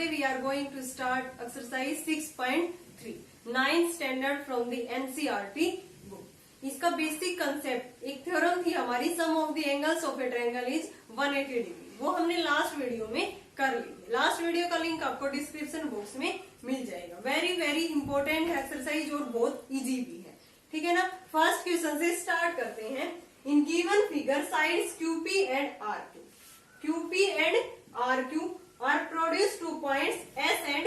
today we are going to start exercise 6.3 9th standard from the NCERT book. इसका basic concept एक theorem थी हमारी, sum of the angles of a triangle is 180 degree, वो हमने last video में कर ली। लास्ट वीडियो का लिंक आपको डिस्क्रिप्शन बॉक्स में मिल जाएगा। वेरी वेरी इंपॉर्टेंट एक्सरसाइज और बहुत इजी भी है, ठीक है ना। फर्स्ट क्वेश्चन से स्टार्ट करते हैं। In given figure sides QP and RQ, QP and RQ are produce 2 points S and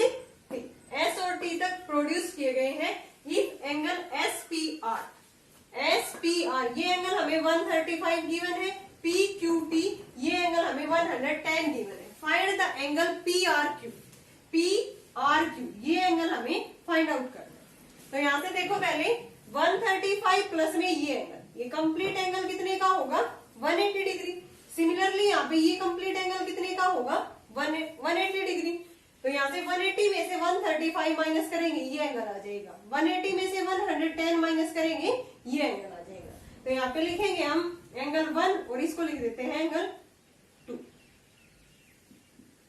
T, S और T तक प्रोड्यूस किए गए हैं। इफ एंगल SPR, ये एंगल हमें 135 गिवन है, PQT ये एंगल हमें 110 गिवन है। फाइंड द एंगल PRQ, ये एंगल हमें फाइंड आउट करना है। तो यहां से देखो पहले 135 प्लस में ये एंगल, ये कंप्लीट एंगल कितने का होगा 180 डिग्री। सिमिलरली यहाँ पे ये कंप्लीट एंगल कितने का होगा 180 डिग्री। तो यहाँ से 180 में से 135 माइनस करेंगे, ये एंगल आ जाएगा। 180 में से 110 माइनस करेंगे, ये एंगल आ जाएगा। तो यहाँ पे लिखेंगे हम एंगल 1 और इसको लिख देते हैं एंगल 2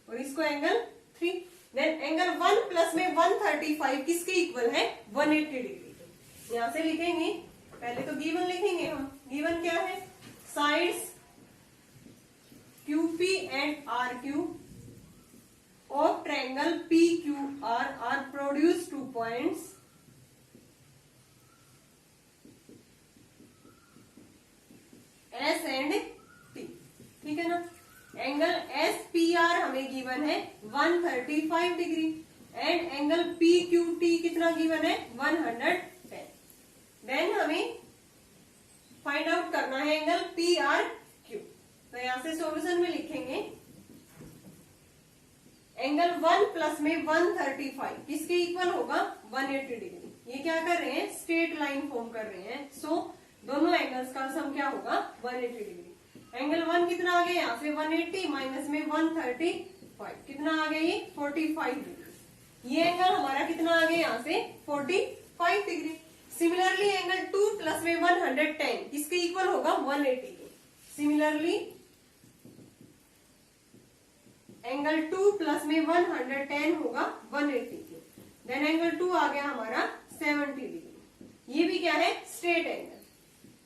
और इसको एंगल 3। देन एंगल 1 प्लस में 135 किसके इक्वल है 180 डिग्री। यहाँ से लिखेंगे, पहले तो गिवन लिखेंगे हम। गिवन क्या है, sides QP and RQ of triangle PQR are produce 2 points S and T, ठीक है ना। एंगल SPR हमें गिवन है 135 डिग्री एंड एंगल PQT कितना गिवन है 110। देन हमें फाइंड आउट करना है एंगल PRQ। तो यहां से सॉल्यूशन में लिखेंगे एंगल 1 प्लस में 135 किसके इक्वल होगा 180 डिग्री। ये क्या कर रहे हैं, स्ट्रेट लाइन फॉर्म कर रहे हैं। सो दोनों एंगल्स का सम क्या होगा 180 डिग्री। एंगल 1 कितना आ गया यहाँ से 180 माइनस में 135 कितना आ गया ये 45 डिग्री। ये एंगल हमारा कितना आ गया यहाँ से 45 डिग्री। सिमिलरली एंगल 2 प्लस में 110 किसके इक्वल होगा 180। सिमिलरली एंगल 2 प्लस में 110 होगा 180। देन एंगल 2 आ गया हमारा 70 डिग्री। ये भी क्या है स्ट्रेट एंगल,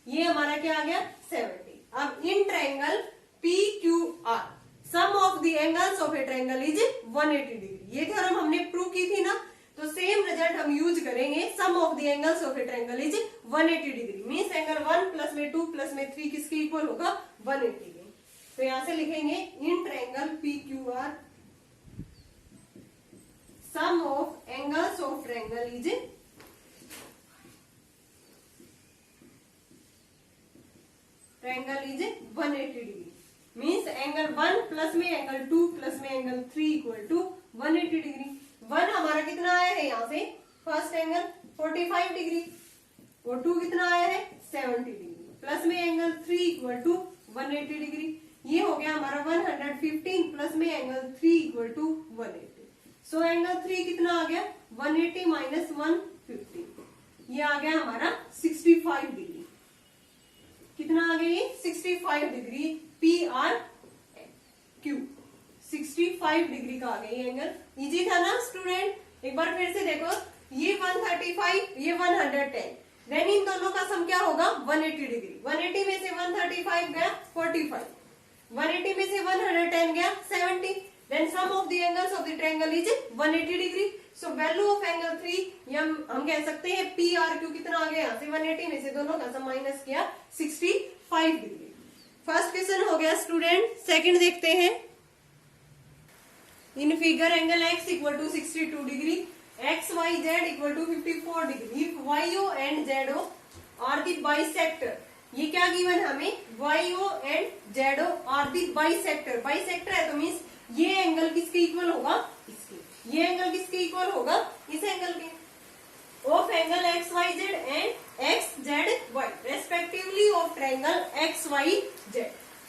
ये हमारा क्या आ गया 70। अब in triangle PQR sum of the angles of a triangle is 180 degree. ये थ्योरम हमने प्रूव की थी ना, तो सेम रिजल्ट हम यूज करेंगे। Sum of the angles of a triangle is 180 degree means angle 1 plus में 2 प्लस में 3 किसके इक्वल होगा 180 डिग्री। तो यहां से लिखेंगे in triangle PQR sum of angles of triangle is 180 degree means angle 1 plus में एंगल 2 प्लस में एंगल 3 इक्वल टू 180 डिग्री। 1 हमारा कितना आया है यहाँ से फर्स्ट एंगल 45 डिग्री और 2 कितना आया है 70 डिग्री प्लस में एंगल 3 इक्वल टू 180 डिग्री। ये हो गया हमारा 115 प्लस में angle 3 equal to 180। So angle 3 कितना आ गया 180 माइनस 150, ये आ गया हमारा 65 डिग्री। कितना आ गया ये 65 डिग्री PRQ 65 डिग्री का आ गया ये एंगल। इजी था ना स्टूडेंट। एक बार फिर से देखो, ये 135 ये 110, देन इन दोनों का सम क्या होगा 180 डिग्री। 180 में से 135 गया 45, 180 में से 110 गया 70। Then sum of the angles of the triangle is 180 degree. So value of angle 3 हम कह सकते हैं PRQ कितना आ गया यहाँ से 180 में से दोनों का सम माइनस किया 65 डिग्री। फर्स्ट क्वेश्चन हो गया स्टूडेंट। सेकंड देखते हैं। In figure angle X equal to 62 degree, XYZ equal to 54 degree. YO and ZO are the bisector. ये क्या गिवन हमें YO and ZO are the bisector. Bisector है तो मीन्स ये एंगल किसके इक्वल होगा इसके, ये एंगल किसके इक्वल होगा इस एंगल के। Of angle XYZ and XZY respectively of triangle XYZ।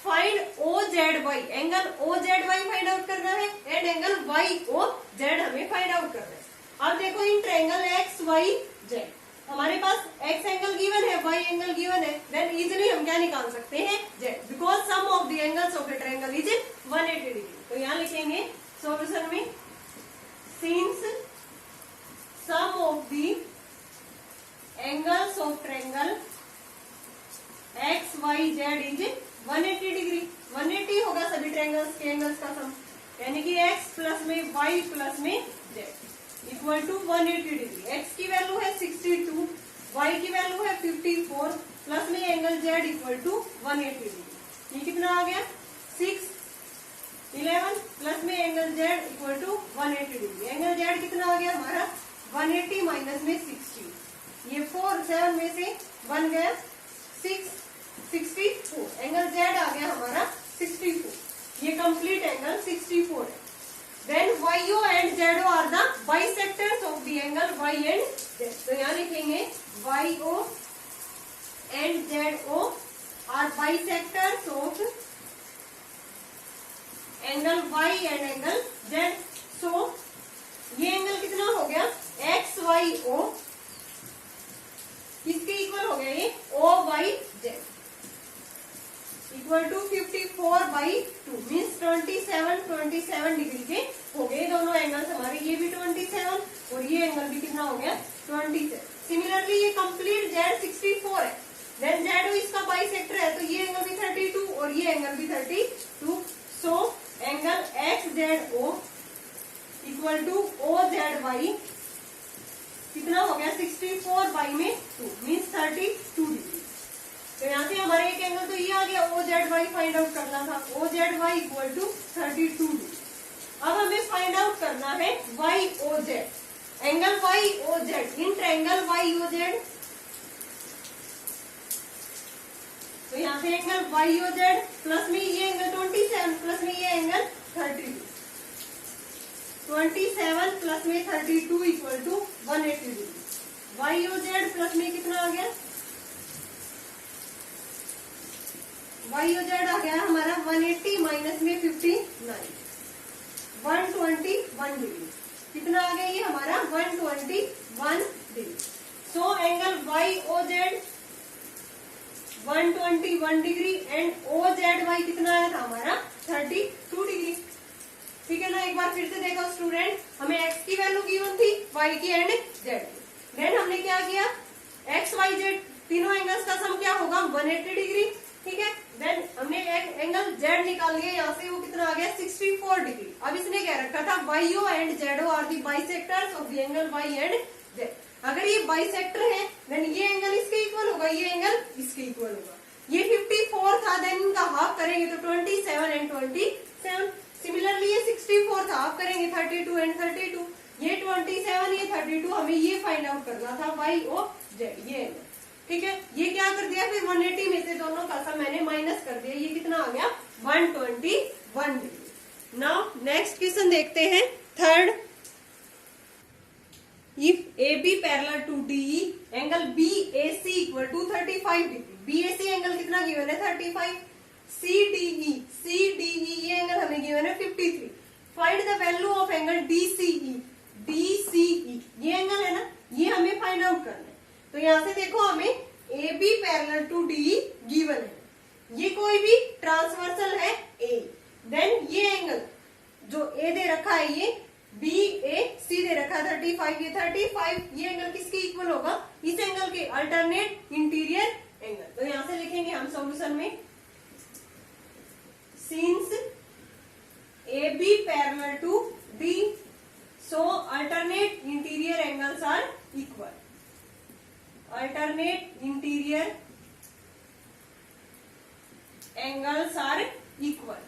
Find OZY, angle OZY find out करना है एंड एंगल YOZ हमें फाइंड आउट करना है। अब देखो इन ट्रायंगल XYZ हमारे पास X एंगल गिवन है, Y एंगल गिवन है, देन इजिली हम क्या निकाल सकते हैं Z, because sum of the angles of a triangle is 180 degree. तो यहाँ लिखेंगे सॉल्यूशन में y प्लस में z equal to 180 degree. x की वैल्यू है 62, y की वैल्यू है 54, प्लस में angle z equal to 180 degree. ये कितना आ गया 611 प्लस में angle z equal to 180 degree. Angle z कितना आ गया हमारा 180 माइनस में 60, ये 4 7 में से 1 गया 64। एंगल z आ गया हमारा 64। ये कंप्लीट एंगल 64 है। Then YO and ZO are the bisectors of the angle Y and Z. तो यहाँ लिखेंगे YO and ZO are bisectors of angle Y and angle Z. So ये एंगल कितना हो गया XYO, किसके इक्वल हो गया ये OYZ equal to 54/2 means 27 degree के हो गए दोनों एंगल्स हमारे। ये भी 27 और ये एंगल भी कितना हो गया 27। सिमिलरली ये कंप्लीट Z 64 है, देन Z इसका बाइसेक्टर है तो ये एंगल भी 32 और ये एंगल भी 32। So angle XZO equal to OZY कितना हो गया 64/2 मीन्स 32 डिग्री। तो यहाँ से हमारे एक एंगल तो ये आ गया OZY फाइंड आउट करना था, OZY इक्वल टू 32 डिग्री। अब हमें फाइंड आउट करना है YOZ, angle YOZ in triangle YOZ। तो यहाँ से एंगल YOZ प्लस में ये एंगल 27 प्लस में ये एंगल 32, 27 प्लस में 32 equal to 180 degree. YOZ plus में कितना आ गया YOZ आ गया हमारा 180 माइनस में 59, 121 डिग्री। कितना आ गया ये हमारा 121 degree. So angle YOZ 121 degree and OZY कितना आया था हमारा 32 डिग्री। ठीक है ना, एक बार फिर से देखो स्टूडेंट, हमें x की वैल्यू गिवन थी, y की एंड z की। देन हमने क्या किया x y z तीनों एंगल्स का सम क्या होगा 180 डिग्री। ठीक है, देन हमने एक एंगल z निकाल लिया यहाँ से, वो कितना आ गया 64 डिग्री। अब इसने क्या रखा था YO and ZO are the bisectors of the angle y and z। अगर ये बाइसेक्टर है देन ये एंगल इसके इक्वल होगा, ये एंगल इसके इक्वल होगा। ये 54 था, देन इनका हाफ करेंगे तो 27 एंड 27। सिमिलरली ये 64 था, हाफ करेंगे 32 एंड 32। ये 27 ये 32, हमें ये फाइंड आउट करना था YOZ ये एंगल। ठीक है, ये क्या कर दिया फिर 180 में से दोनों का सम मैंने माइनस कर दिया, ये कितना आ गया 121 डिग्री। नाउ नेक्स्ट क्वेश्चन देखते हैं third. If AB parallel to DE angle BAC equal to 35 degree. BAC angle कितना गिवन है 35। CDE ये एंगल हमें गिवन है 53। Find the value of angle DCE ये एंगल है ना, ये हमें फाइंड आउट करना है। तो यहाँ से देखो हमें AB parallel to DE given है, ये कोई भी ट्रांसवर्सल है A, देन ये एंगल जो A दे रखा है ये BAC दे रखा है 35, ये 35, ये एंगल किसके इक्वल होगा इस एंगल के अल्टरनेट इंटीरियर एंगल। तो यहाँ से लिखेंगे हम सॉल्यूशन में since AB parallel to D so alternate interior angles are equal। alternate interior angles are equal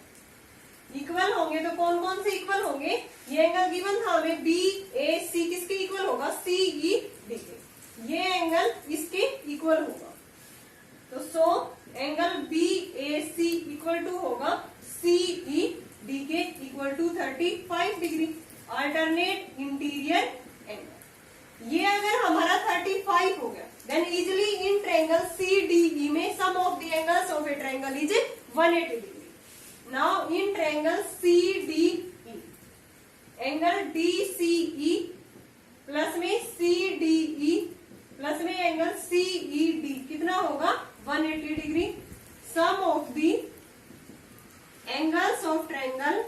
होंगे तो कौन कौन से इक्वल होंगे, ये एंगल गिवन था हमें BAC किसके इक्वल होगा CED के, ये एंगल इसके इक्वल होगा। तो so angle BAC equal to होगा CED के equal to 35 degree alternate interior angle. ये अगर हमारा 35 हो गया then easily in triangle CDE में sum of the angles of a triangle is 180 degree. Now in triangle CDE angle DCE plus में CDE plus में एंगल CED कितना होगा 180 degree. Sum of the angles of triangle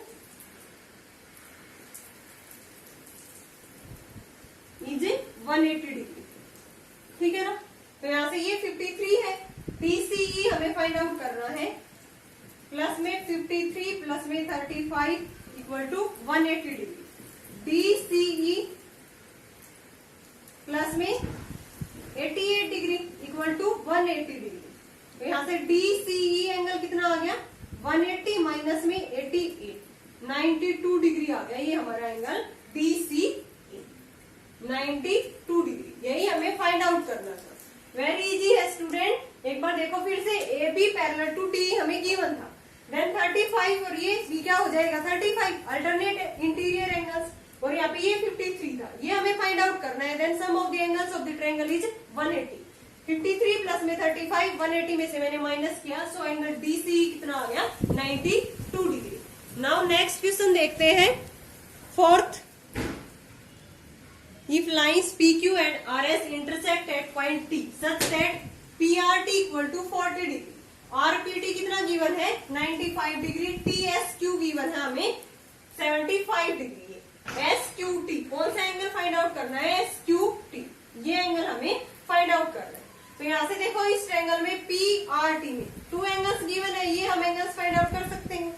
is 180 degree. ठीक है ना, तो यहाँ से ये 53 है, DCE हमें फाइंड आउट करना है, प्लस में 53 प्लस में 35 इक्वल टू 180 डिग्री। 180 डिग्री। तो यहाँ से DCE एंगल कितना आ गया 180 माइनस में 88, 92 डिग्री आ गया ये हमारा एंगल DCE 92 डिग्री। यही हमें फाइंड आउट करना था। वेरी इजी है स्टूडेंट। एक बार देखो फिर से AB पैरेलल टू D हमें गिवन था, देन 35 और ये B क्या हो जाएगा 35 अल्टरनेट इंटीरियर एंगल्स, और यहाँ पे ये 53 था, ये हमें फाइंड आउट करना है। Then sum of the angles of the triangle is 180। 53 plus में 35, 180 में से मैंने माइनस किया, सो एंगल DCE कितना आ गया 92 डिग्री। नाउ नेक्स्ट क्वेश्चन देखते हैं, fourth. If lines PQ and RS intersect at point T such that PRT equal to 40 degree, RPT कितना गिवन है 95 डिग्री, TSQ गिवन है हमें 75 डिग्री, SQT कौन सा एंगल फाइंड आउट करना है SQT, ये एंगल हमें फाइंड आउट करना है। तो यहाँ से देखो इस ट्रायंगल में PRT में 2 एंगल्स गिवन है, ये हम एंगल्स फाइंड आउट कर सकते हैं।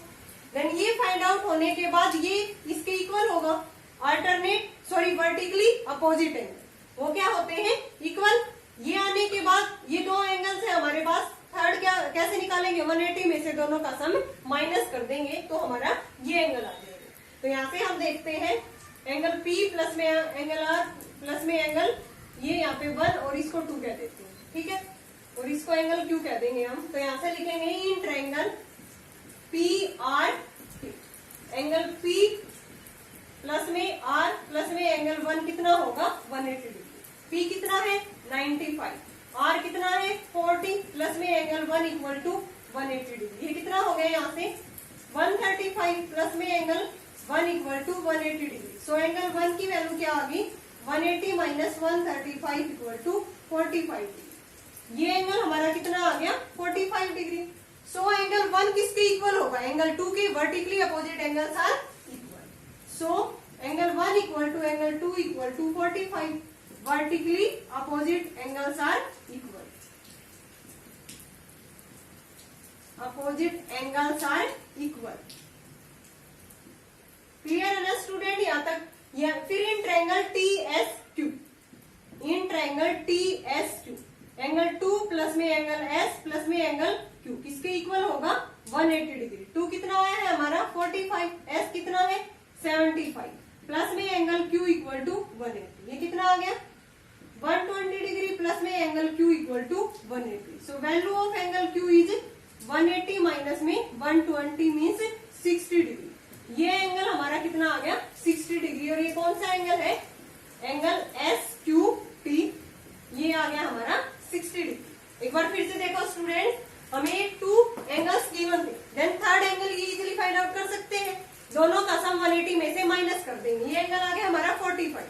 देन ये फाइंड आउट होने के बाद ये इसके इक्वल होगा, वर्टिकली अपोजिट एंगल, वो क्या होते हैं इक्वल। ये आने के बाद ये 2 एंगल्स है हमारे पास, थर्ड क्या कैसे निकालेंगे 180 में से दोनों का सम माइनस कर देंगे तो हमारा ये एंगल आ जाएगा। तो यहाँ से हम देखते हैं एंगल P प्लस में एंगल R प्लस में एंगल ये यहाँ पे 1 और इसको 2 कह देते हैं, ठीक है, और इसको एंगल Q कह देंगे हम। तो यहाँ से लिखेंगे in triangle PRT angle P plus में R प्लस में एंगल 1 कितना होगा 180 डिग्री, P कितना है 95, R कितना है 40 प्लस में एंगल 1 इक्वल टू 180 डिग्री, ये कितना हो गया यहाँ से 135 प्लस में angle 1 equal to 180 degree. So angle 1 की वैल्यू क्या आ गई 180 माइनस 135 इक्वल टू 45 डिग्री, ये एंगल हमारा कितना आ गया 45 डिग्री। सो एंगल 1 किसके इक्वल होगा एंगल 2 के, vertically opposite angles are equal. So angle 1 equal to angle 2 equal to 45, vertically opposite angles are equal, opposite angles are equal. Clear है ना स्टूडेंट यहाँ तक। फिर in triangle TSQ, in triangle TSQ angle 2 plus में angle S plus में angle Q किसके equal होगा 180 degree. 2 कितना आया है हमारा 45, S कितना है 75 प्लस में एंगल Q इक्वल टू 180, ये कितना आ गया 120 डिग्री प्लस में angle Q equal to 180। So value of angle Q is 180 minus में 120 मीन्स 60 डिग्री, ये एंगल हमारा कितना आ गया 60 डिग्री। और ये कौन सा एंगल है एंगल SQT, ये आ गया हमारा 60 डिग्री। एक बार फिर से देखो स्टूडेंट, हमें 2 एंगल्स गिवन थे, देन थर्ड एंगल ये इजीली फाइंड आउट कर सकते हैं, दोनों का सम 180 में से माइनस कर देंगे, ये एंगल आ गया हमारा 45।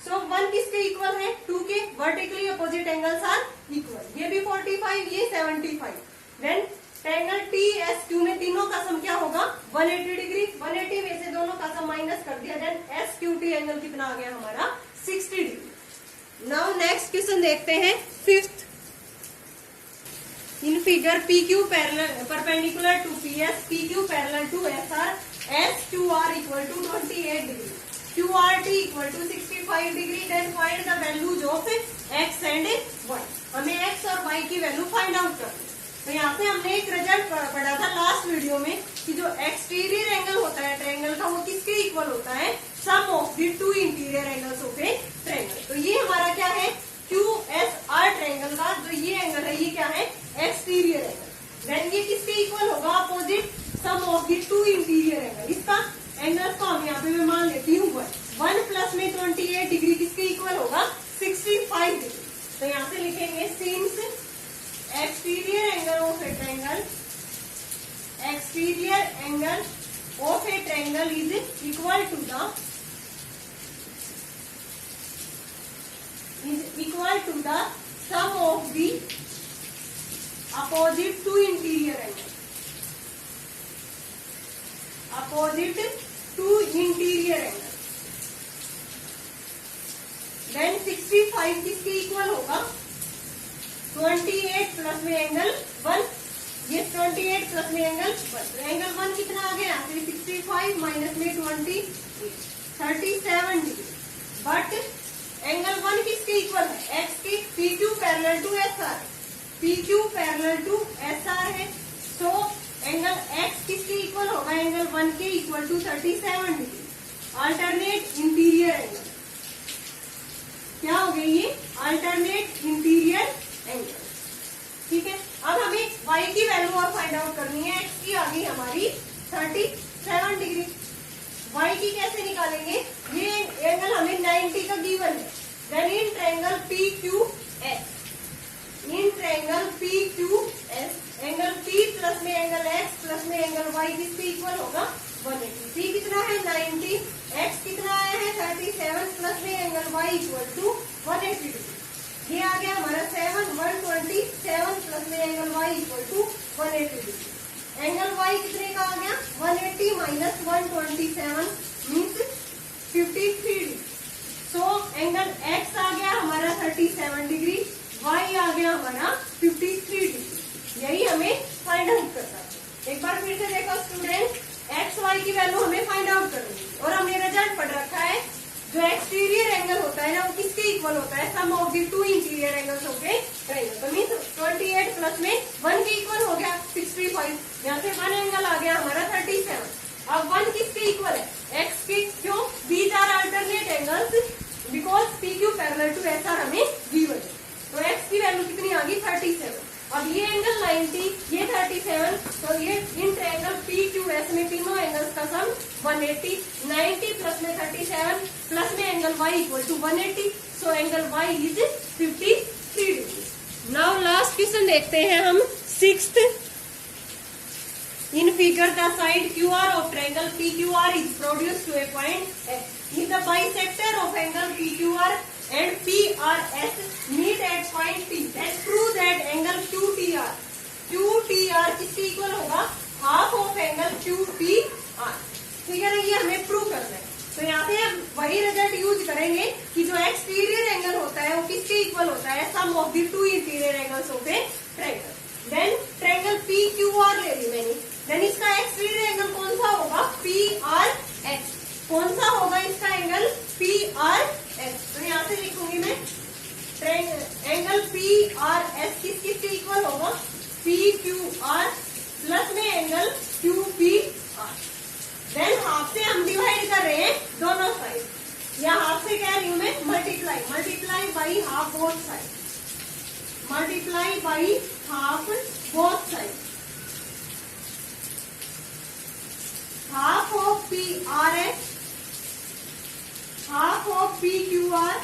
सो 1 किसके इक्वल है 2 के, vertically opposite angles are equal, ये भी 45 ये 75। देन ट्रायंगल TSQ में तीनों का सम क्या होगा 180 डिग्री, 180 में से दोनों का सम माइनस कर दिया, देन SQT एंगल कितना आ गया हमारा 60 डिग्री। नाउ नेक्स्ट क्वेश्चन देखते हैं, fifth. In figure PQ perpendicular to PS, PQ parallel to SR, SQR equal to 28 degree, QRT equal to 65 degree, then find the values of X and Y। हमें X और Y की value find out करनी। तो यहाँ से हमने एक result पढ़ा था लास्ट वीडियो में कि जो एक्सटीरियर एंगल होता है ट्रायंगल का वो किसके इक्वल होता है sum of the 2 interior angles of a triangle. तो ये हमारा क्या है QSR ट्रायंगल का जो ये एंगल है ये क्या है एक्सटीरियर एंगल, देन ये किसके इक्वल होगा opposite sum of the 2 interior angle. इसका एंगल को हम यहाँ पे मैं मान लेती हूँ 1 प्लस में 28 डिग्री किसके इक्वल होगा 65 डिग्री। तो यहाँ से लिखेंगे since exterior angle of a triangle, exterior angle of a triangle is equal to the sum of the opposite 2 interior angles, opposite 2 interior angles। then 65 किसके इक्वल होगा 28 प्लस में एंगल 1, ये 28 प्लस में एंगल 1, तो एंगल 1 कितना आ गया 65 minus में 28 37 डिग्री। बट एंगल 1 किसके इक्वल है X के, PQ parallel to SR, P Q parallel to S R है, तो एंगल एक्स किसके इक्वल होगा, एंगल 1 के equal to 37 degree. Alternate interior angle क्या हो गई, ये अल्टरनेट इंटीरियर एंगल। ठीक है, अब हमें y की वैल्यू और फाइंड आउट करनी है। x की आ गई हमारी 37 डिग्री, y की कैसे निकालेंगे, ये एंगल हमें 90 का गिवन है। Then in triangle PQS, in triangle PQS angle P plus में एंगल x प्लस में एंगल y किसके इक्वल होगा, 180। P कितना है 90, x कितना आया है 37 प्लस में angle y equal to 180 degree. ये आ गया हमारा 127 प्लस में angle y equal to 180 degree. Angle y कितने का आ गया, 180 minus 127 means 53 degree. So angle x आ गया हमारा 37 डिग्री, y आ गया हमारा 53 डिग्री। यही हमें फाइंड आउट करना है। एक बार फिर से देखो स्टूडेंट, एक्स वाई की वैल्यू हमें फाइंड आउट करनी है और हमने रिजल्ट पढ़ रखा है जो एक्सटीरियर एंगल होता है ना वो किसके इक्वल होता है, sum of the two interior angles हो गए ट्रायंगल। तो मीन्स 28 प्लस में 1 के इक्वल हो गया 65, यहाँ से 1 एंगल आ गया हमारा 37। अब 1 किसके इक्वल है, एक्स के, क्यों, these are alternate angles because P Q parallel to S R हमें गिवन है। तो एक्स की वैल्यू कितनी आ गई 37। अब ये एंगल 90, ये 37, तो ये इन ट्रायंगल PQS में तीनों एंगल्स का सम 180, 90 प्लस में 37 प्लस में angle y equal to 180, so angle y is 53 degree. Now last question देखते हैं हम 6th। In figure the side QR of triangle PQR is produced to a point X. If the bisector of angle PQR and PRS meet at point P, then prove that angle QTR किसके equal होगा, half of angle QPR। ठीक है ना, ये हमें prove करना है। तो यहाँ पे वही रिजल्ट यूज करेंगे कि जो एक्सटीरियर एंगल होता है वो किसके इक्वल होता है, sum of the two interior angles of a triangle. Then triangle PQR ले ली मैंने, देन इसका एक्सटीरियर एंगल कौन सा होगा, PRS। कौन सा होगा इसका एंगल, PRS। तो यहाँ से लिखूंगी मैं एंगल PRS किसके इक्वल होगा, PQR प्लस में एंगल QPR। देन हाफ से हम डिवाइड कर रहे हैं दोनों साइड, या हाफ से कह रही हूं मैं multiply by half both side, multiply by half both side. Half of PRS half of PQR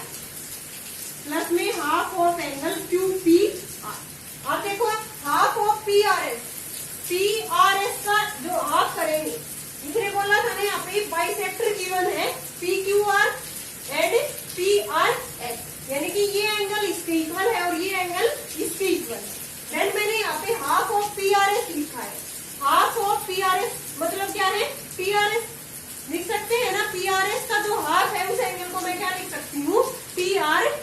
plus में हाफ ऑफ एंगल QPR। आप देखो हाफ ऑफ PRS का जो हाफ करेंगे, इसने बोला था ना यहाँ पे बाइसेक्टर गिवन है PQR एंड PRS, यानी कि ये एंगल इसके इक्वल है और ये एंगल इसके इक्वल है। देन मैंने यहाँ पे हाफ ऑफ PRS लिखा है। हाफ ऑफ PRS मतलब क्या है, PRS लिख सकते हैं ना, PRS का जो हाफ है उस एंगल को मैं क्या लिख सकती हूँ, PRS।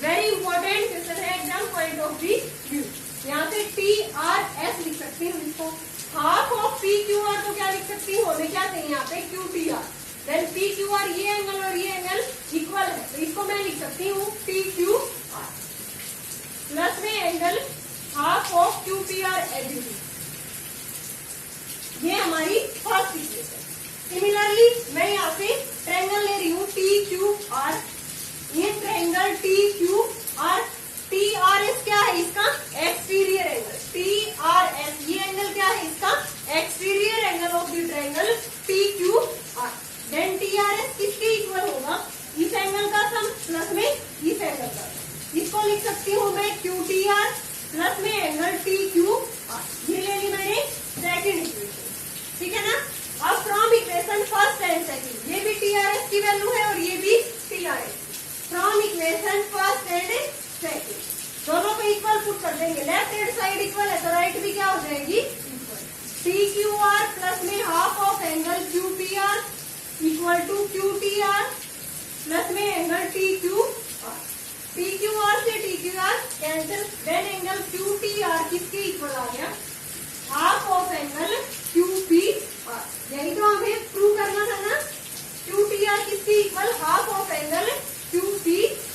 वेरी इंपॉर्टेंट क्वेश्चन है एग्जाम पॉइंट ऑफ व्यू। यहाँ से PRS लिख सकती हूँ इसको। हाफ ऑफ PQR को क्या लिख सकती हूँ, हमें क्या चाहिए यहाँ पे QTR। देन PQR ये एंगल और ये एंगल इक्वल है, तो इसको मैं लिख सकती हूँ PQR प्लस में angle half of QPR additive. ये हमारी फर्स्ट इक्वेशन। सिमिलरली मैं यहाँ से ट्रायंगल ले रही हूँ TQR। ये ट्रायंगल TQR, TRS क्या है इसका, एक्सटीरियर एंगल। TRS ये एंगल क्या है इसका, exterior angle of the triangle TQR। Then TRS किसके इक्वल होगा, इस एंगल का सम प्लस में इस एंगल का। इसको लिख सकती हूँ मैं QTR प्लस में एंगल TQR। ये ले ली मैंने सेकेंड इक्वेशन। ठीक है ना। अब from equation first and second, ये भी TRS की वैल्यू है और ये भी TRS। From equation first and second दोनों को इक्वल पुट कर देंगे। लेफ्ट हैंड साइड इक्वल है तो राइट भी क्या हो जाएगी, इक्वल। TQR प्लस में half of angle QPR equal to QTR plus में एंगल TQR। TQR से TQR cancel, then angle QTR किसके इक्वल आ गया, हाफ ऑफ एंगल QPR। यही तो हमें प्रूव करना था ना, QTR किसके equal, half of angle QPR।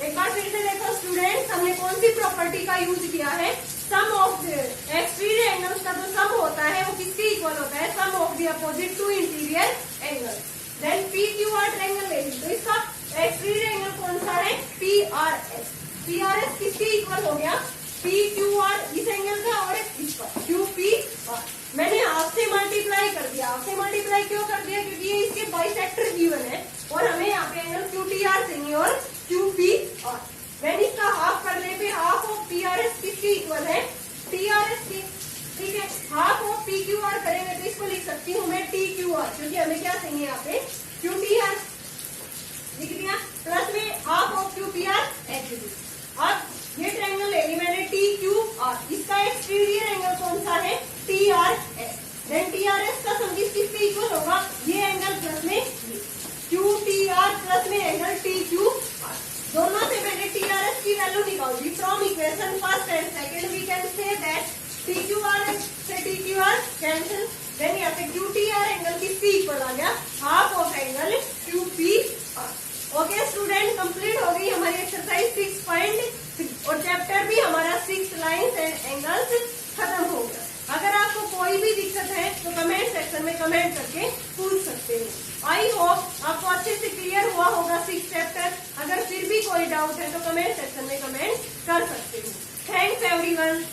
एक बार फिर से देखो स्टूडेंट्स, हमने कौन सी प्रॉपर्टी प्रॉपर्टी का यूज किया है। सम ऑफ एक्सटीरियर एंगल्स का जो सम होता है वो किसके इक्वल होता है, sum of the opposite two interior angle. Then P Q R triangle ले ली, तो इसका एक्सटीरियर एंगल कौन सा है, P R S. P R S किसके इक्वल हो गया, पी क्यू आर इस एंगल का और इसका क्यू पी आर। मैंने हाफ से मल्टीप्लाई कर दिया, हाफ से मल्टीप्लाई क्यों कर दिया, क्योंकि ये इसके बाइसेक्टर गिवन है और हमें यहाँ पे एंगल क्यू टी आर चाहिए और क्यू पी आर। मैंने इसका हाफ करने पे half of P R S किसके इक्वल है, टी आर एस के। ठीक है, half of P Q are करेंगे तो इसको लिख सकती हूँ मैं टी क्यू आर, क्योंकि हमें क्या चाहिए यहाँ पे क्यू टी आर लिख दिया, प्लस में half of Q P R H. अब ये ट्रायंगल ले ली मैंने टी क्यू आर, इसका एक्सटीरियर एंगल कौन सा है, T are S. Then T are S का सम किसके इक्वल होगा, ये एंगल प्लस में क्यू टी आर प्लस में एंगल टी क्यू आर। दोनों से मैंने टी आर एस की वैल्यू निकाली from equation first and second. We can say that T Q are से T Q R cancel. Then यहाँ पे क्यू टी आर एंगल किसके इक्वल आ गया, half of angle Q P R. Okay student, complete हो गई हमारी exercise 6.3 और चैप्टर भी हमारा 6 लाइन्स एंड एंगल्स खत्म हो गया। अगर आपको कोई भी दिक्कत है तो कमेंट सेक्शन में कमेंट करके पूछ सकते हो। आई होप आपको अच्छे से क्लियर हुआ होगा 6 चैप्टर। अगर फिर भी कोई डाउट है तो कमेंट सेक्शन में कमेंट कर सकते हो। Thanks everyone.